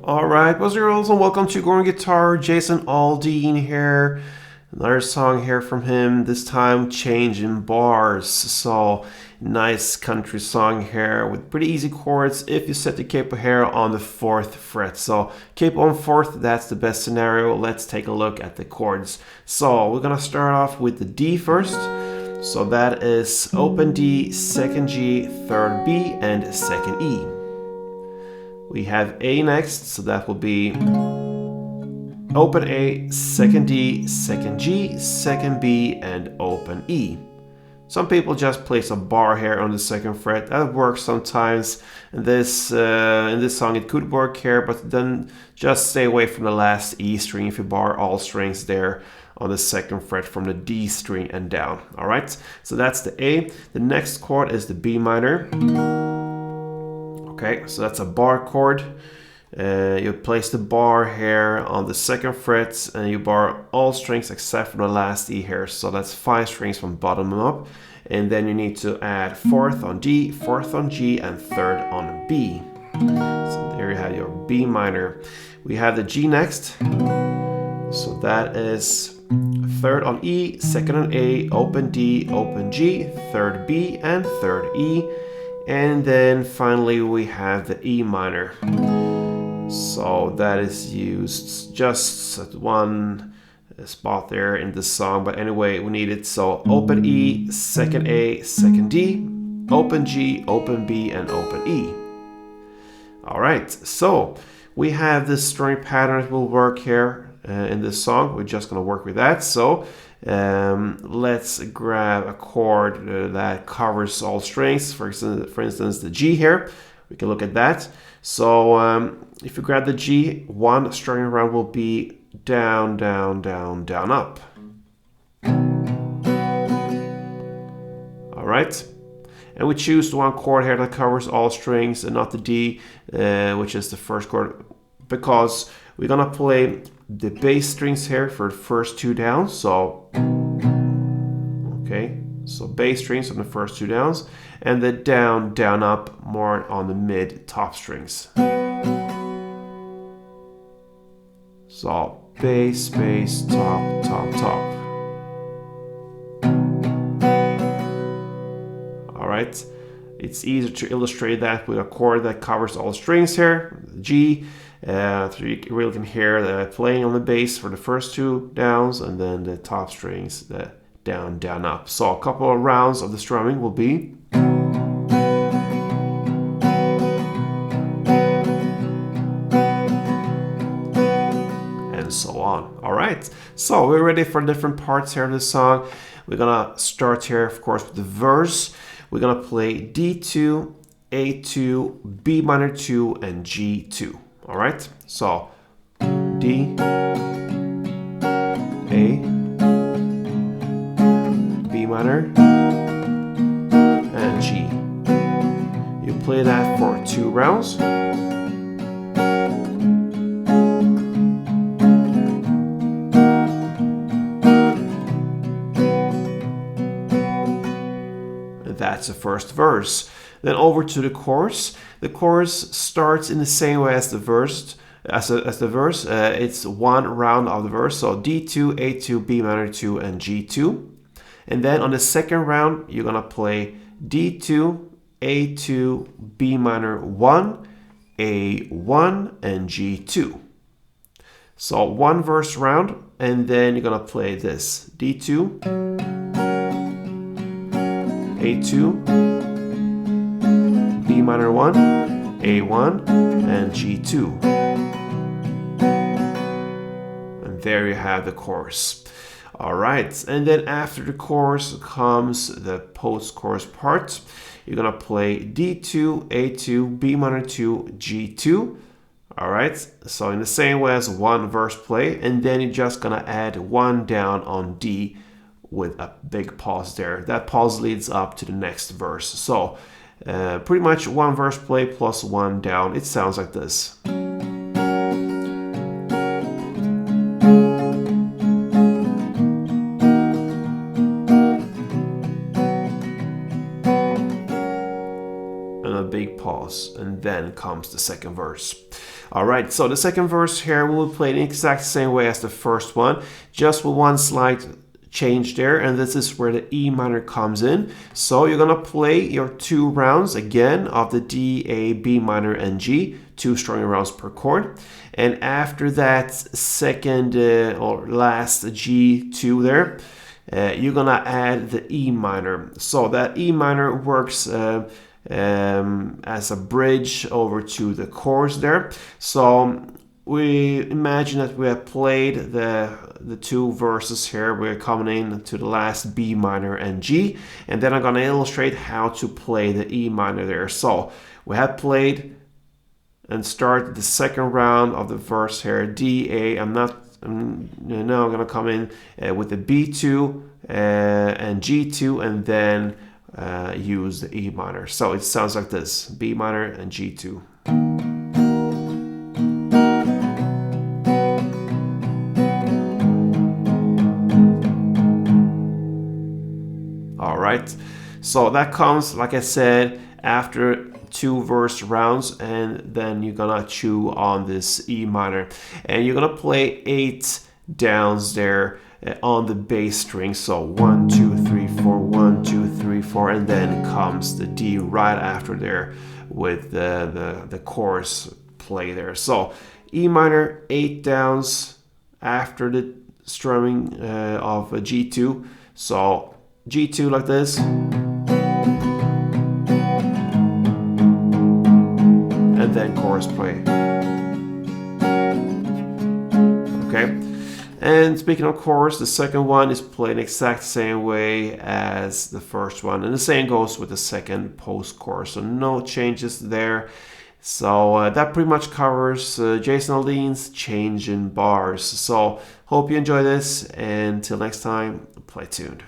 Alright, boys and girls, and welcome to Gorn Guitar. Jason Aldean here. Another song here from him, this time Changing Bars. So, nice country song here with pretty easy chords if you set the capo here on the 4th fret. So, capo on 4th, that's the best scenario. Let's take a look at the chords. So, we're gonna start off with the D first. So that is open D, 2nd G, 3rd B, and 2nd E. We have A next, so that will be open A, 2nd D, 2nd G, 2nd B, and open E. Some people just place a bar here on the 2nd fret. That works sometimes. In this song it could work here, but then just stay away from the last E string if you bar all strings there on the 2nd fret from the D string and down. Alright, so that's the A. The next chord is the B minor. Okay, so that's a bar chord. You place the bar here on the 2nd fret and you bar all strings except for the last E here. So that's 5 strings from bottom up. And then you need to add 4th on D, 4th on G, and 3rd on B. So there you have your B minor. We have the G next. So that is 3rd on E, 2nd on A, open D, open G, 3rd B, and 3rd E. And then finally we have the E minor. So that is used just at one spot there in the song, but anyway we need it. So open E, 2nd A, 2nd D, open G, open B, and open E. Alright, so we have this string pattern that will work here in this song. We're just going to work with that. So let's grab a chord that covers all strings. For instance, the G here. We can look at that. So if you grab the G, one strumming round will be down, down, down, down, up. All right. And we choose the one chord here that covers all strings and not the D, which is the first chord, because we're gonna play the bass strings here for the first 2 downs. So, okay, so bass strings on the first 2 downs, and the down, down, up more on the mid top strings. So bass, bass, top, top, top. All right, it's easier to illustrate that with a chord that covers all strings here, G. So you really can hear the playing on the bass for the first 2 downs, and then the top strings, the down, down, up. So a couple of rounds of the strumming will be. And so on. Alright, so we're ready for different parts here of the song. We're gonna start here, of course, with the verse. We're gonna play D2, A2, B minor 2, and G2. All right, so D, A, B minor, and G. You play that for 2 rounds. And that's the first verse. Then over to the chorus. The chorus starts in the same way as the verse. It's 1 round of the verse. So D2, A2, B minor 2, and G2. And then on the 2nd round, you're gonna play D2, A2, B minor 1, A1, and G2. So 1 verse round, and then you're gonna play this D2, A2, B minor 1, A1, and G2. And there you have the chorus. Alright, and then after the chorus comes the post-chorus part. You're gonna play D2, A2, B minor 2, G2. Alright, so in the same way as 1 verse play, and then you're just gonna add 1 down on D with a big pause there. That pause leads up to the next verse. So pretty much 1 verse play plus 1 down. It sounds like this. And a big pause, and then comes the 2nd verse. All right, so the second verse here will play the exact same way as the first one, just with one slight change there, and this is where the E minor comes in. So you're gonna play your 2 rounds again of the D, A, B minor, and G, 2 strumming rounds per chord. And after that second or last G2 there, you're gonna add the E minor. So that E minor works as a bridge over to the chorus there. So we imagine that we have played the 2 verses here. We're coming in to the last B minor and G, and then I'm going to illustrate how to play the E minor there. So we have played and started the second round of the verse here, D, A. Now I'm going to come in with the B2 and G2, and then use the E minor. So it sounds like this: B minor and G2. All right, so that comes, like I said, after 2 verse rounds, and then you're gonna chew on this E minor, and you're gonna play 8 downs there on the bass string. So 1, 2, 3, 4, 1, 2, 3, 4, and then comes the D right after there with the chorus play there. So E minor, 8 downs after the strumming of a G2. So G2 like this, and then chorus play. Okay, and speaking of chorus, the second one is played the exact same way as the first one, and the same goes with the second post chorus, so no changes there. So that pretty much covers Jason Aldean's change in bars. So hope you enjoy this, and until next time, play tuned.